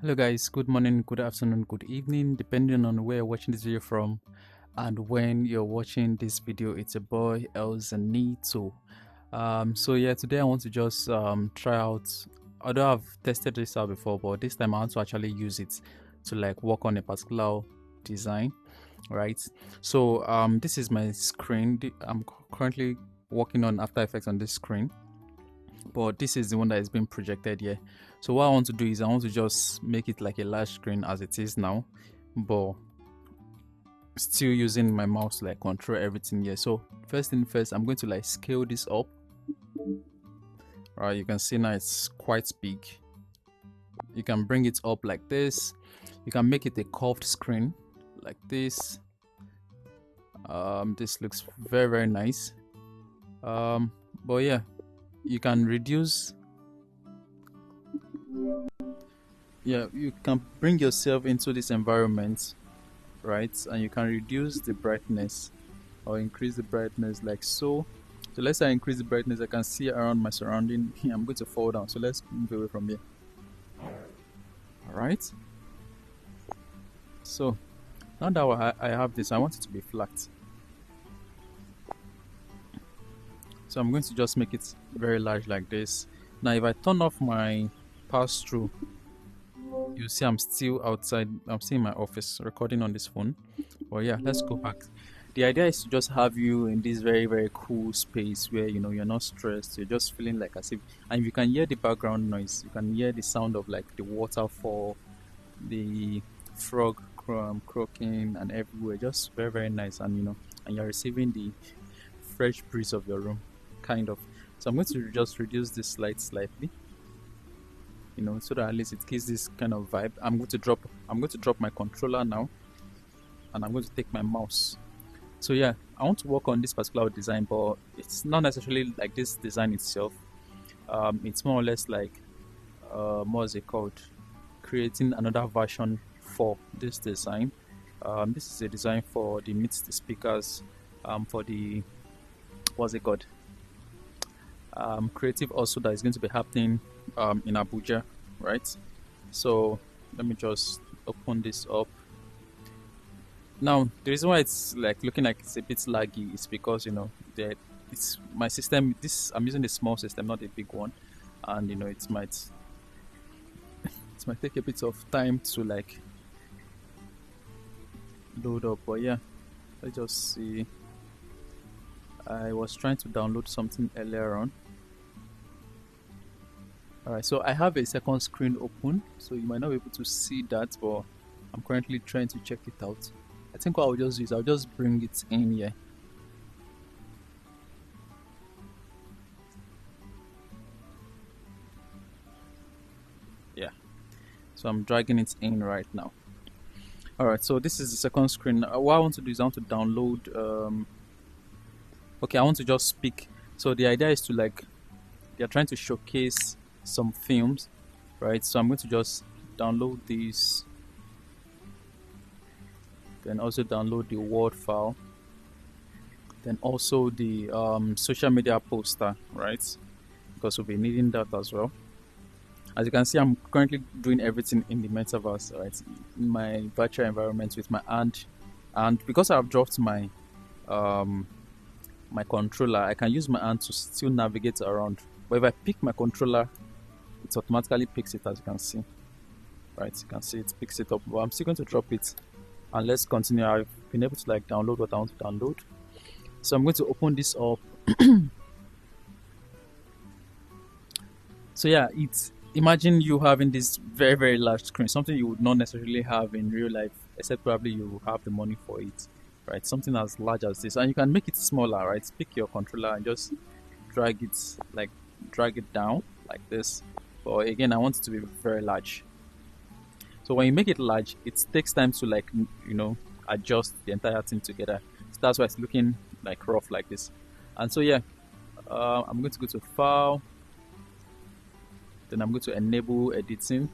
Hello guys, good morning, good afternoon, good evening, depending on where you're watching this video from and when you're watching this video. It's a boy Elzanito. So yeah, today I want to just try out, although I've tested this out before, but this time I want to actually use it to like work on a particular design, right? So this is my screen. I'm currently working on After Effects on this screen, but this is the one that is being projected here. So what I want to do is I want to just make it like a large screen as it is now, but still using my mouse to like control everything here. So first thing first, I'm going to like scale this up. Right, you can see now it's quite big. You can bring it up like this. You can make it a curved screen like this. This looks very nice. But yeah, you can reduce, you can bring yourself into this environment, right? And you can reduce the brightness or increase the brightness like so. So let's say I increase the brightness, I can see around my surrounding. I'm going to fall down, so let's move away from here. All right, so now that I have this, I want it to be flat. So I'm going to just make it very large like this. Now if I turn off my pass through, you see I'm still outside. I'm still in my office recording on this phone. But yeah, let's go back. The idea is to just have you in this very cool space where you're not stressed. You're just feeling like as if, and you can hear the background noise. You can hear the sound of like the waterfall, the frog croaking, and everywhere. Just very nice, and and you're receiving the fresh breeze of your room, kind of. So I'm going to just reduce this light slightly, so that at least it gives this kind of vibe. I'm going to drop my controller now, and I'm going to take my mouse. So yeah, I want to work on this particular design, but it's not necessarily like this design itself. It's more or less like what is it called, creating another version for this design. This is a design for the Meet the Speakers, for the, what's it called, creative also that is going to be happening in Abuja, right? So let me just open this up. Now the reason why it's like looking like it's a bit laggy is because it's my system. This, I'm using a small system, not a big one, and it might take a bit of time to like load up. But yeah, let's just see. I was trying to download something earlier on. Alright, so I have a second screen open, so you might not be able to see that, but I'm currently trying to check it out. I think what I'll just do is I'll just bring it in here. Yeah, so I'm dragging it in right now. Alright, so this is the second screen. What I want to do is I want to download, okay, I want to just speak. So the idea is to like, they're trying to showcase some films, right? So I'm going to just download these, then also download the Word file, then also the social media poster, right? Because we'll be needing that as well. As you can see, I'm currently doing everything in the metaverse, right? In my virtual environment with my hand, and because I've dropped my my controller, I can use my hand to still navigate around. But if I pick my controller, it automatically picks it, as you can see, right? You can see it picks it up, but I'm still going to drop it, and let's continue. I've been able to like download what I want to download, so I'm going to open this up. So yeah, it's, imagine you having this very large screen, something you would not necessarily have in real life, except probably you have the money for it, right? Something as large as this, and you can make it smaller, right? Pick your controller and just drag it down like this. But again, I want it to be very large. So when you make it large, it takes time to like adjust the entire thing together. So that's why it's looking like rough like this. And so yeah, I'm going to go to File, then I'm going to enable editing.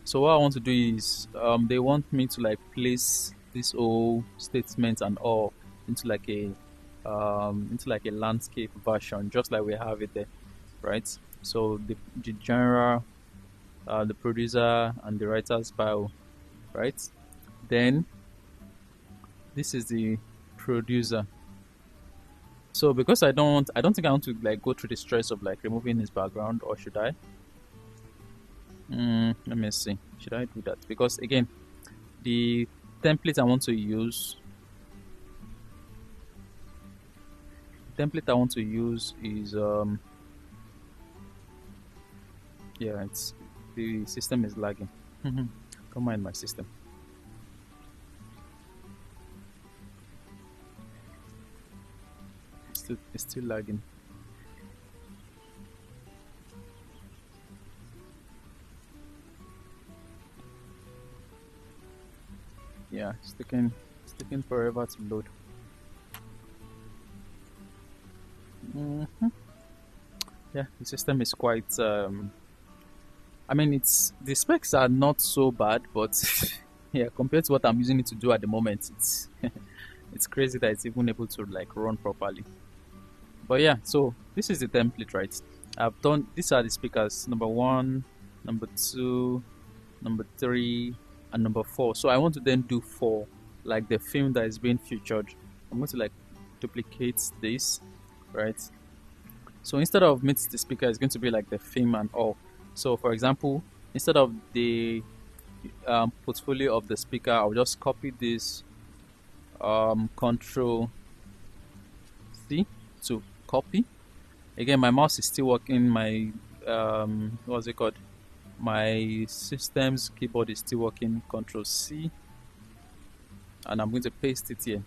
So what I want to do is they want me to like place this whole statement and all into like a landscape version, just like we have it there, right? So the general the producer and the writer's bio, right? Then this is the producer. So because I don't think I want to like go through the stress of like removing his background, or should I? Let me see. Should I do that? Because again, the template I want to use is yeah, it's the system is lagging. Don't mind my system. It's still lagging. Yeah, it's taking forever to load. hmm Yeah, the system is quite. I mean, it's the specs are not so bad, but yeah, compared to what I'm using it to do at the moment, it's it's crazy that it's even able to like run properly. But yeah, so this is the template, right? I've done. These are the speakers: number one, number two, number three, and number four. So I want to then do four, like the film that is being featured. I'm going to like duplicate this, right? So instead of meet the speaker, it's going to be like the theme and all. So for example, instead of the portfolio of the speaker, I'll just copy this Control C to copy. Again, my mouse is still working. My what's it called? My system's keyboard is still working. Control C, and I'm going to paste it here.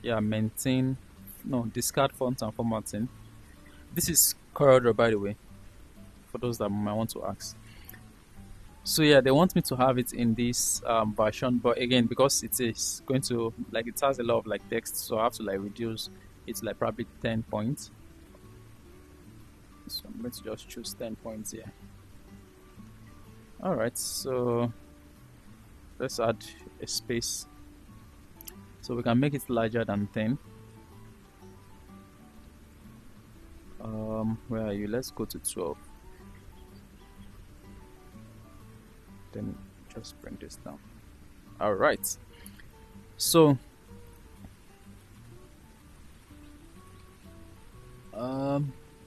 Yeah, maintain. No, discard font and formatting. This is CorelDraw, by the way, for those that might want to ask. So yeah, they want me to have it in this version, but again, because it is going to like it has a lot of like text, so I have to like reduce it to like probably 10 points. So I'm going to just choose 10 points here. All right, so let's add a space so we can make it larger than 10. Where are you? Let's go to 12. Then just bring this down. All right, so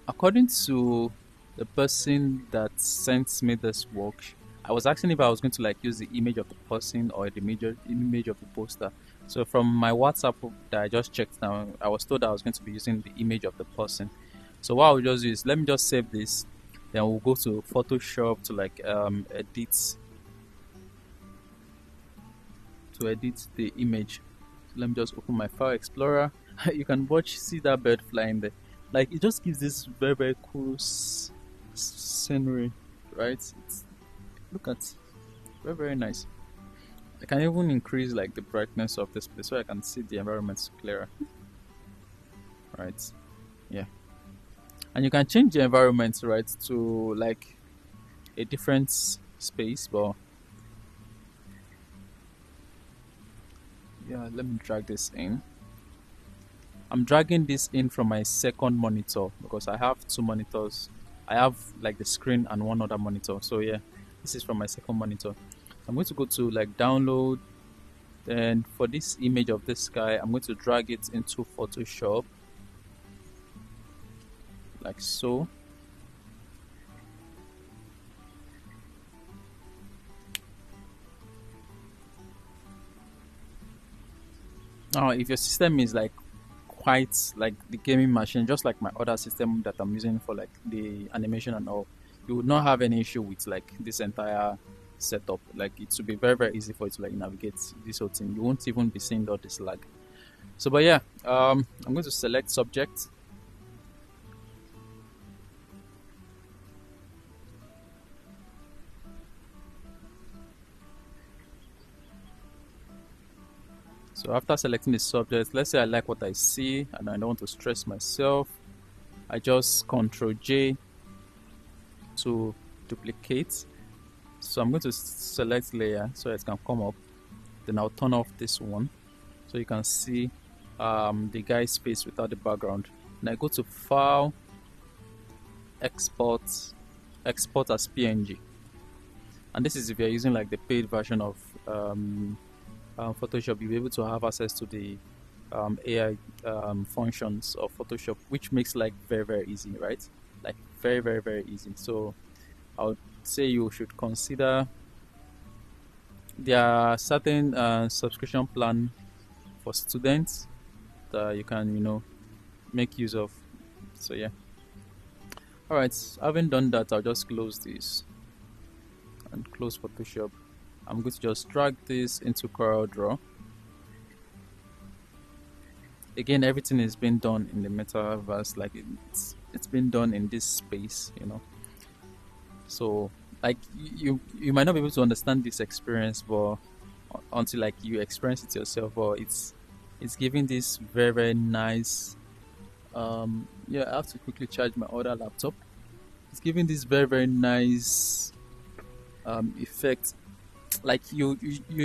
according to the person that sent me this work, I was asking if I was going to like use the image of the person or the image of the poster. So from my WhatsApp that I just checked now, I was told I was going to be using the image of the person. So what I'll just do is let me just save this, then we'll go to Photoshop to like edit the image. So let me just open my file explorer. You can see that bird flying there. Like it just gives this very very cool scenery, right? Look at very very nice. I can even increase like the brightness of this place so I can see the environment clearer. Right? Yeah. And you can change the environment, right, to like a different space, but yeah, let me drag this in. I'm dragging this in from my second monitor because I have two monitors. I have like the screen and one other monitor. So yeah, this is from my second monitor. I'm going to go to like download. Then for this image of this guy, I'm going to drag it into Photoshop like so. Now, if your system is like quite like the gaming machine, just like my other system that I'm using for like the animation and all, you would not have any issue with like this entire setup. Like it should be very very easy for you to like navigate this whole thing. You won't even be seeing all this lag. So but yeah, I'm going to select subject. So after selecting the subject, let's say I like what I see and I don't want to stress myself, I just Ctrl J to duplicate. So I'm going to select layer so it can come up. Then I'll turn off this one so you can see the guy's face without the background. And I go to File, Export, Export as PNG. And this is if you're using like the paid version of Photoshop, you'll be able to have access to the AI functions of Photoshop, which makes like very very easy, right? Like very very very easy. So I would say you should consider there are certain subscription plan for students that you can make use of. So yeah. All right. Having done that, I'll just close this and close Photoshop. I'm going to just drag this into CorelDraw. Again, everything is being done in the metaverse, like it's been done in this space. So like you might not be able to understand this experience, but until like you experience it yourself, but it's giving this very very nice. Yeah, I have to quickly charge my other laptop. It's giving this very very nice effect. Like you're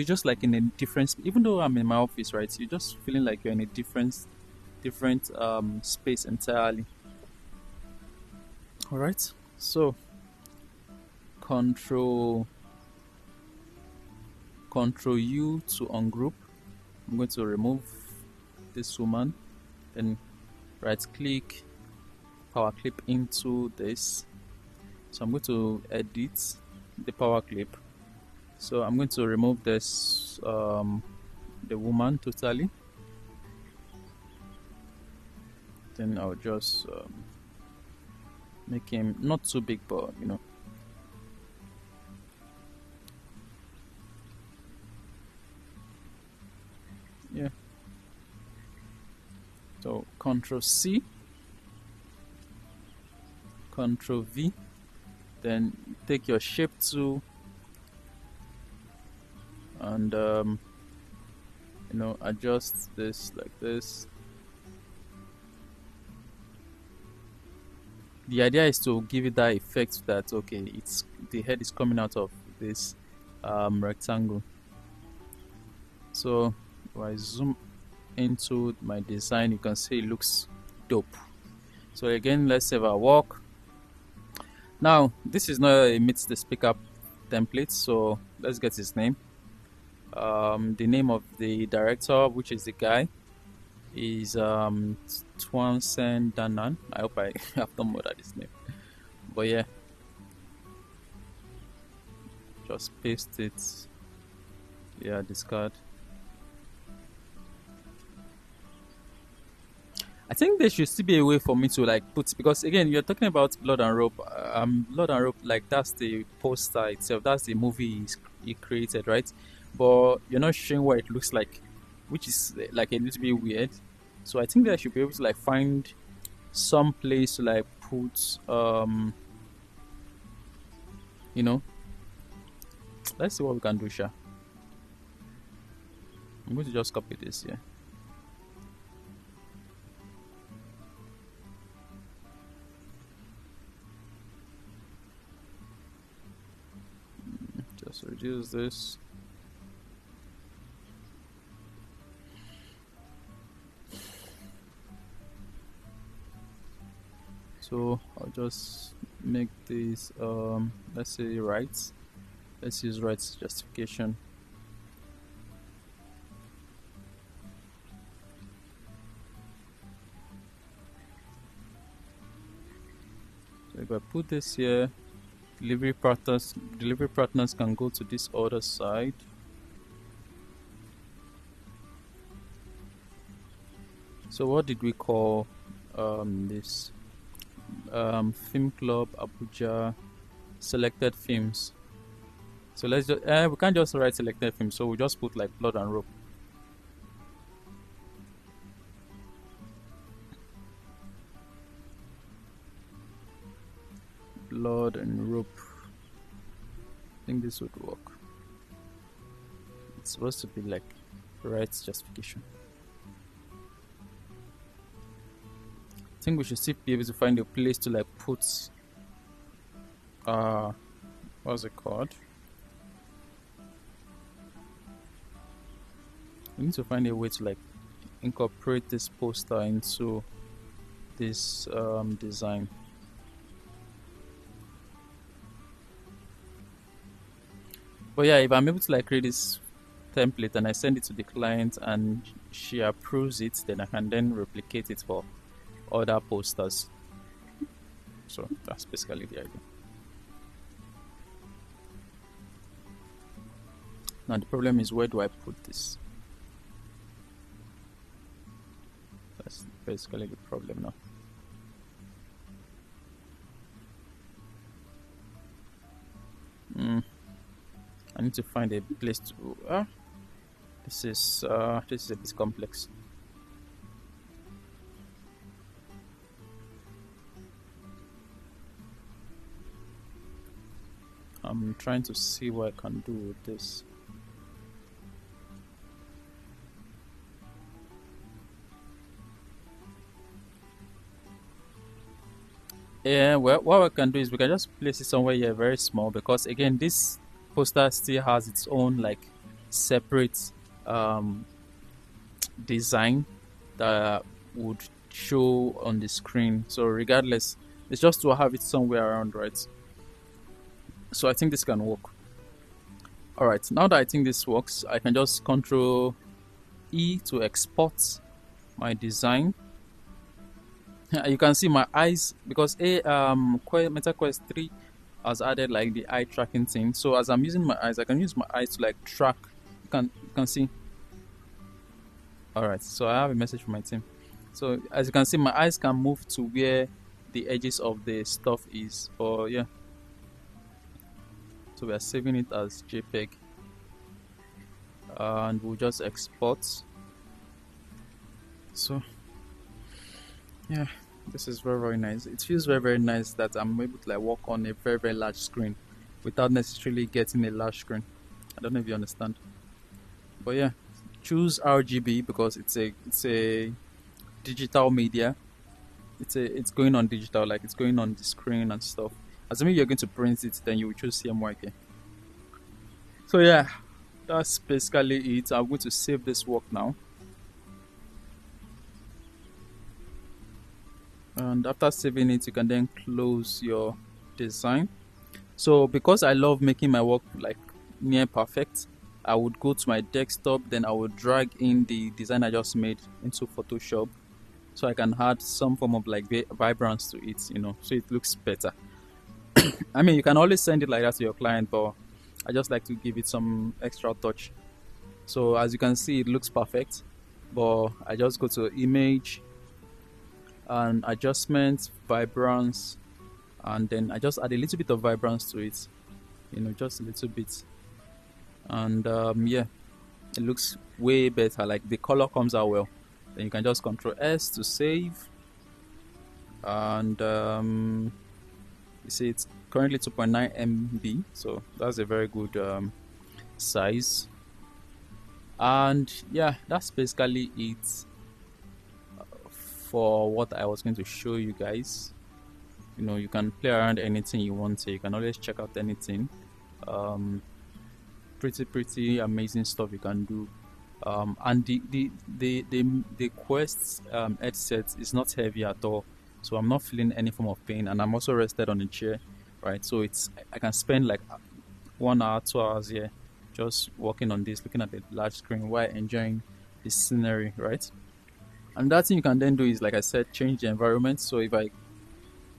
just like in a different. Even though I'm in my office, right? You're just feeling like you're in a different space entirely. All right. So control control U to ungroup. I'm going to remove this woman, then right click, power clip into this. So I'm going to edit the power clip. So I'm going to remove this the woman totally. Then I'll just make him not too big, but yeah. So Control C, Control V, then take your shape tool and adjust this like this. The idea is to give it that effect that okay, it's the head is coming out of this rectangle. So if I zoom into my design, you can see it looks dope. So again, let's save our work. Now this is not a meet the speaker template, so let's get his name. The name of the director, which is the guy, is Twansen Danan. I hope I have not murdered his name, but yeah, just paste it. Yeah, discard. I think there should still be a way for me to like put, because again you're talking about Blood and Rope. Blood and Rope, like that's the poster itself. That's the movie he created, right? But you're not showing what it looks like, which is like a little bit weird. So I think that I should be able to like find some place to like put you know. Let's see what we can do, Sha. I'm going to just copy this here. Just reduce this. So I'll just make this let's say rights. Let's use rights justification. So if I put this here, delivery partners can go to this other side. So what did we call this? Film Club Abuja selected films. So let's just we can't just write selected films, so we just put like Blood and Rope. Blood and Rope. I think this would work. It's supposed to be like rights justification. I think we should still be able to find a place to like put what's it called? We need to find a way to like incorporate this poster into this design. But yeah, if I'm able to like create this template and I send it to the client and she approves it, then I can then replicate it for other posters. So that's basically the idea. Now the problem is, where do I put this? That's basically the problem now. I need to find a place to. This is a bit complex. I'm trying to see what I can do with this. Yeah, well, what we can do is we can just place it somewhere here very small, because again, this poster still has its own like separate um, design that would show on the screen. So regardless, it's just to have it somewhere around, right? So I think this can work. All right, now that I think this works, I can just Control E to export my design. You can see my eyes, because MetaQuest 3 has added like the eye tracking thing. So as I'm using my eyes, I can use my eyes to like track. You can see. All right, so I have a message from my team. So as you can see, my eyes can move to where the edges of the stuff is. Or yeah, so we are saving it as JPEG, and we'll just export. So yeah, this is very, very nice. It feels very, very nice that I'm able to like work on a very, very large screen without necessarily getting a large screen. I don't know if you understand, but yeah, choose RGB because it's a digital media. It's going on digital, like it's going on the screen and stuff. Assuming you're going to print it, then you will choose CMYK. So yeah, that's basically it. I'm going to save this work now. And after saving it, you can then close your design. So because I love making my work like near perfect, I would go to my desktop, then I would drag in the design I just made into Photoshop, so I can add some form of like vibrance to it, so it looks better. I mean, you can always send it like that to your client, but I just like to give it some extra touch. So as you can see, it looks perfect, but I just go to image and adjustment, vibrance, and then I just add a little bit of vibrance to it, just a little bit. And yeah, it looks way better, like the color comes out well. Then you can just Control S to save. And you see it's currently 2.9 MB, so that's a very good size. And yeah, that's basically it for what I was going to show you guys. You can play around anything you want, so you can always check out anything. Pretty amazing stuff you can do. And the Quest headset is not heavy at all, so I'm not feeling any form of pain, and I'm also rested on a chair, right? So I can spend like 1 hour, 2 hours here just working on this, looking at the large screen while enjoying the scenery, right? And that thing you can then do is, like I said, change the environment. So if I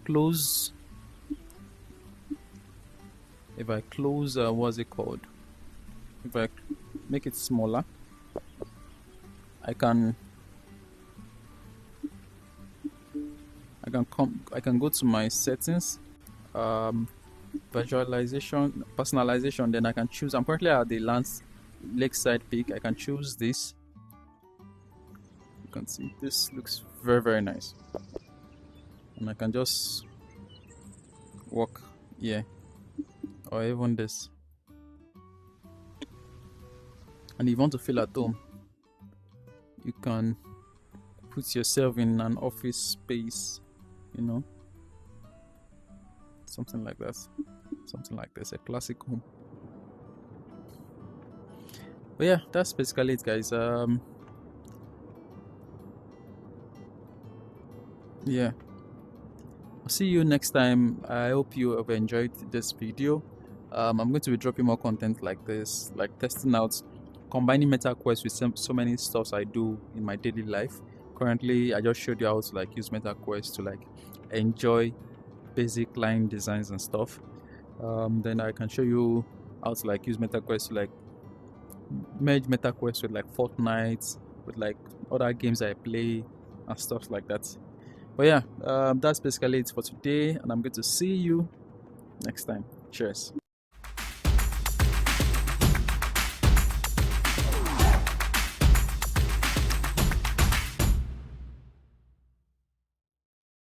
close what's it called, if I make it smaller, I can go to my settings, visualization, personalization. Then I can choose. I'm currently at the lakeside peak. I can choose this. You can see this looks very, very nice, and I can just walk here, or even this. And if you want to feel at home, you can put yourself in an office space, something like that, something like this, a classic home. But yeah, that's basically it, guys. Yeah, I'll see you next time. I hope you have enjoyed this video. I'm going to be dropping more content like this, like testing out, combining meta quest with so many stuffs I do in my daily life. Currently, I just showed you how to like use meta quest to like enjoy basic line designs and stuff. Then I can show you how to like use meta quest to like merge meta quest with like Fortnite, with like other games I play and stuff like that. But yeah, that's basically it for today, and I'm going to see you next time. Cheers.